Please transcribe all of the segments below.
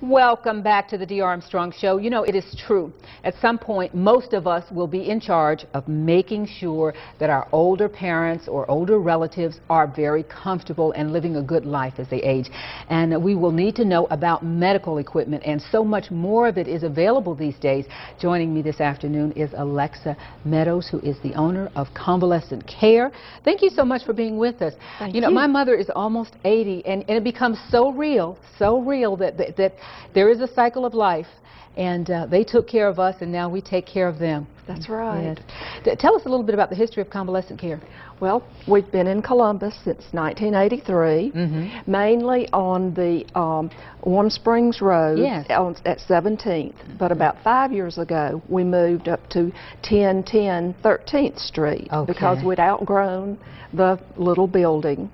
Welcome back to the D. Armstrong Show. You know, it is true. At some point, most of us will be in charge of making sure that our older parents or older relatives are very comfortable and living a good life as they age. And we will need to know about medical equipment, and so much more of it is available these days. Joining me this afternoon is Alexa Meadows, who is the owner of Convalescent Care. Thank you so much for being with us. Thank you know, you. my mother is almost 80, and it becomes so real that there is a cycle of life, and they took care of us, and now we take care of them. That's right. Yes. Tell us a little bit about the history of Convalescent Care. Well, we've been in Columbus since 1983, mainly on the Warm Springs Road at 17th. But about 5 years ago, we moved up to 1010 13th Street because we'd outgrown the little building.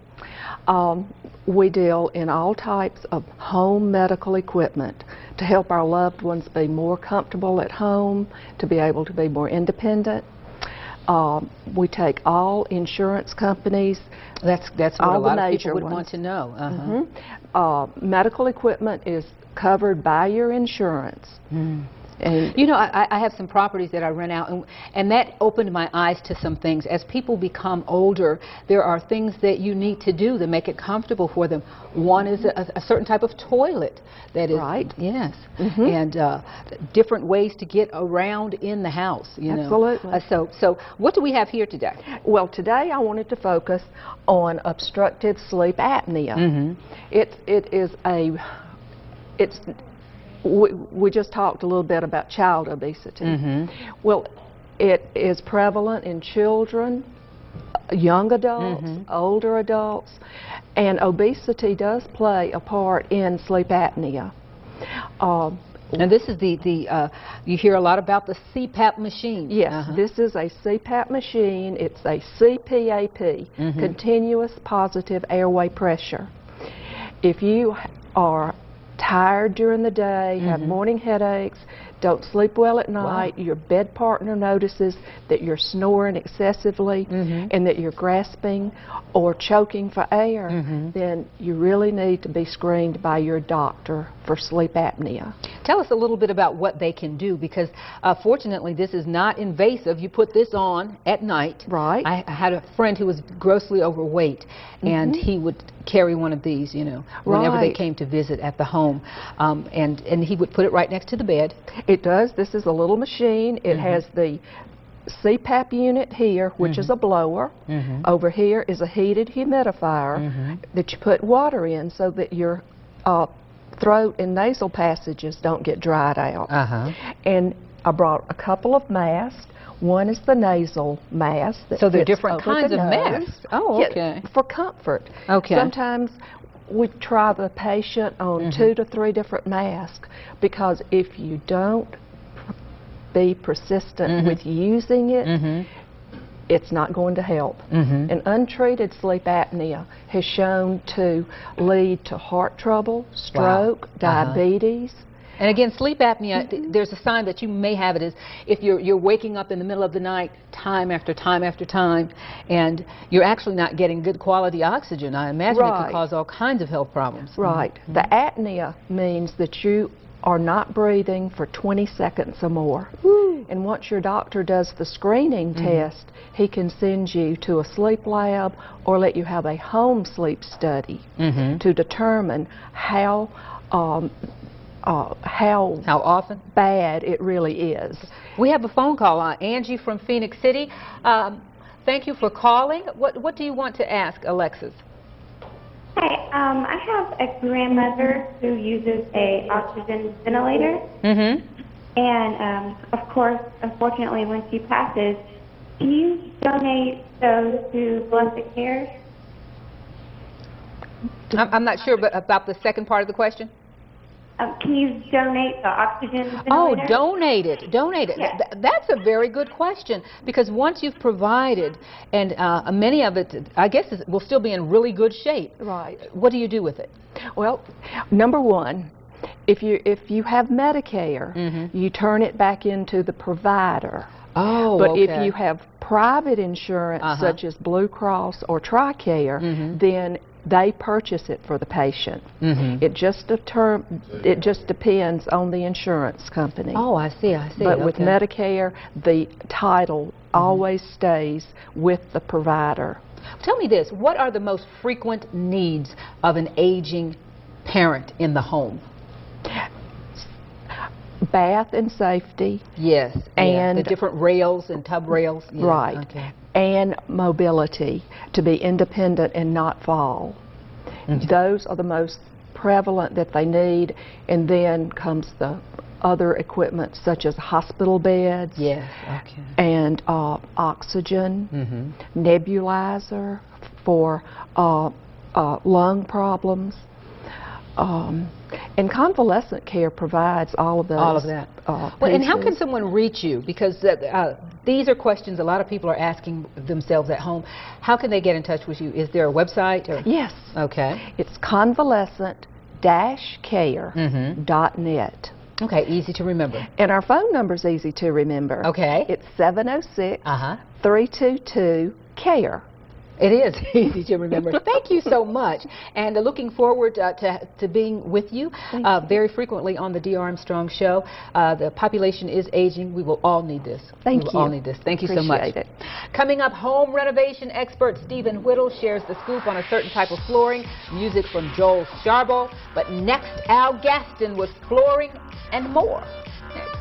We deal in all types of home medical equipment to help our loved ones be more comfortable at home, to be able to be more independent. We take all insurance companies. That's what all a lot the of major people would ones. want to know. Medical equipment is covered by your insurance. And you know, I have some properties that I rent out, and that opened my eyes to some things. As people become older, there are things that you need to do to make it comfortable for them. One is a certain type of toilet that is yes, and different ways to get around in the house. You know, so what do we have here today? Well, today I wanted to focus on obstructive sleep apnea. We just talked a little bit about child obesity. Well, it is prevalent in children, young adults, older adults, and obesity does play a part in sleep apnea. And this is you hear a lot about the CPAP machine. Yes, this is a CPAP machine. It's a CPAP, continuous positive airway pressure. If you are tired during the day, have morning headaches, don't sleep well at night, your bed partner notices that you're snoring excessively and that you're grasping or choking for air, then you really need to be screened by your doctor for sleep apnea. Tell us a little bit about what they can do, because fortunately this is not invasive. You put this on at night. Right. I had a friend who was grossly overweight, and he would carry one of these, you know, whenever they came to visit at the home, and he would put it right next to the bed. It does. This is a little machine. It has the CPAP unit here, which is a blower. Over here is a heated humidifier that you put water in so that your throat and nasal passages don't get dried out. And I brought a couple of masks. One is the nasal mask. So there are different kinds of masks. Oh, okay. Yeah, for comfort. Okay. Sometimes we try the patient on 2 to 3 different masks, because if you don't be persistent with using it, it's not going to help. And untreated sleep apnea has shown to lead to heart trouble, stroke, diabetes. And again, sleep apnea, there's a sign that you may have it is if you're waking up in the middle of the night time after time after time, and you're actually not getting good quality oxygen. I imagine it can cause all kinds of health problems. The apnea means that you are not breathing for 20 seconds or more. And once your doctor does the screening test, he can send you to a sleep lab or let you have a home sleep study to determine how often bad it really is. We have a phone call. Angie from Phoenix City. Thank you for calling. What do you want to ask Alexis? Hi, I have a grandmother who uses a oxygen ventilator, and of course, unfortunately, when she passes, can you donate those to Convalescent Care? I'm not sure about the second part of the question. Can you donate the oxygen ventilator? Oh, donate it. Yes. That's a very good question, because once you've provided, and many of it, I guess, will still be in really good shape. What do you do with it? Well, number one, if you have Medicare, you turn it back into the provider. But if you have private insurance, such as Blue Cross or TRICARE, then they purchase it for the patient. It just depends on the insurance company. Oh, I see, I see. But with Medicare, the title always stays with the provider. Tell me this, what are the most frequent needs of an aging parent in the home? Bath and safety. Yes, and the different rails and tub rails. Yeah, right. Okay. And mobility, to be independent and not fall. Those are the most prevalent that they need, and then comes the other equipment such as hospital beds. Yes, okay. And oxygen, nebulizer for lung problems. And convalescent care provides all of those. All of that. Well, and how can someone reach you? Because these are questions a lot of people are asking themselves at home. How can they get in touch with you? Is there a website? Or? Yes. Okay. It's convalescent-care.net. Okay, easy to remember. And our phone number is easy to remember. Okay. It's 706-322-CARE. It is easy to remember. Thank you so much. And looking forward to being with you very frequently on the D. Armstrong Show. The population is aging. We will all need this. We will all need this. Thank you so much. Appreciate it. Coming up, home renovation expert Stephen Whittle shares the scoop on a certain type of flooring. Music from Joel Sharbo. But next, Al Gaston with flooring and more. Next.